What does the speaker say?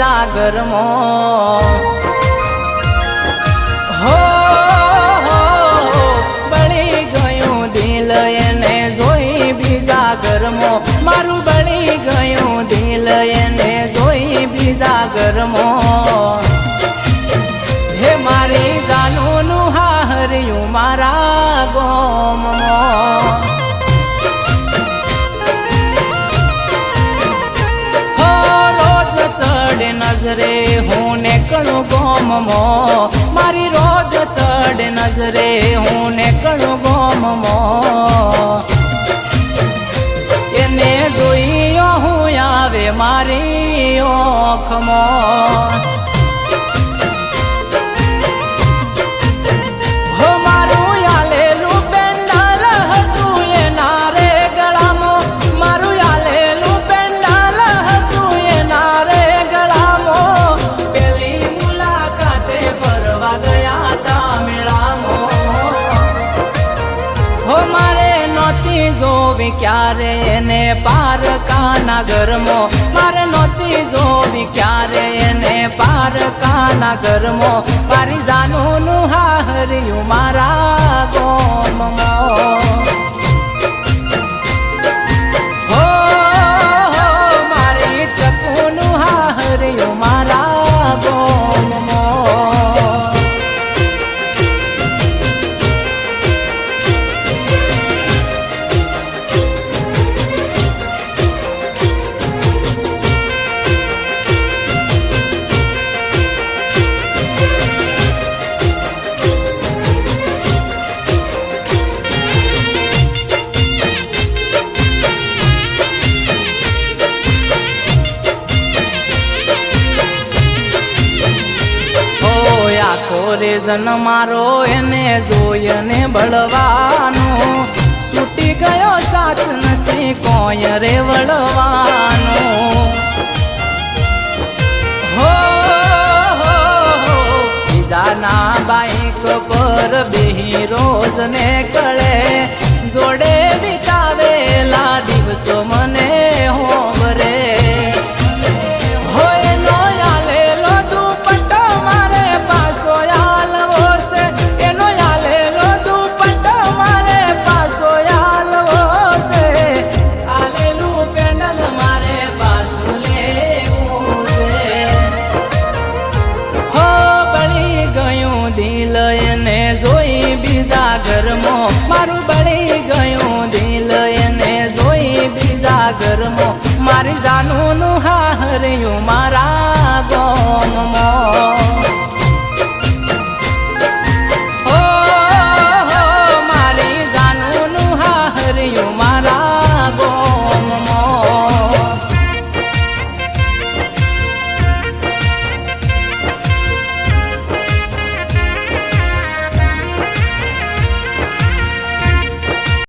બીજા ઘરમાં હો બળી ગયું દિલ એને જોઈ બીજા ઘરમાં મારું બળી ગયું દિલ એને જોઈ બીજા ઘરમાં હે મારી જાનુનું હાહર્યું મારા ગોમમાં નજરે હું નેકળું ગોમમાં મારી રોજ ચડ નજરે હું નેકળું ગોમમાં એને જોઈયો હું આવે મારી ઓખમાં હો મારું આલેલું પેન્ડલ હતું એના રે ગળામાં મારું આલેલું પેન્ડલ હતું એના રે જોવી ક્યારે એને પારકાના ઘરમાં મારે નહોતી જોવી ક્યારે એને પારકાના ઘરમાં મારી જાનુનું હાહર્યું મારા ગોમમાં હો મારી ચકુનું હાહર્યું મારા ગોમમાં રેઝન મારો એને જોઈને બળવાનો છૂટી ગયો સાથ નથી કોઈ રે વળવાનો હો બીજાના બાઈક પર બેહી રોજ ને કળે જોડે વિતાવેલા દિવસો મને હોંભરે મારું બળી ગયું દિલ એને જોઈ બીજા ઘરમાં મારી જાનુનું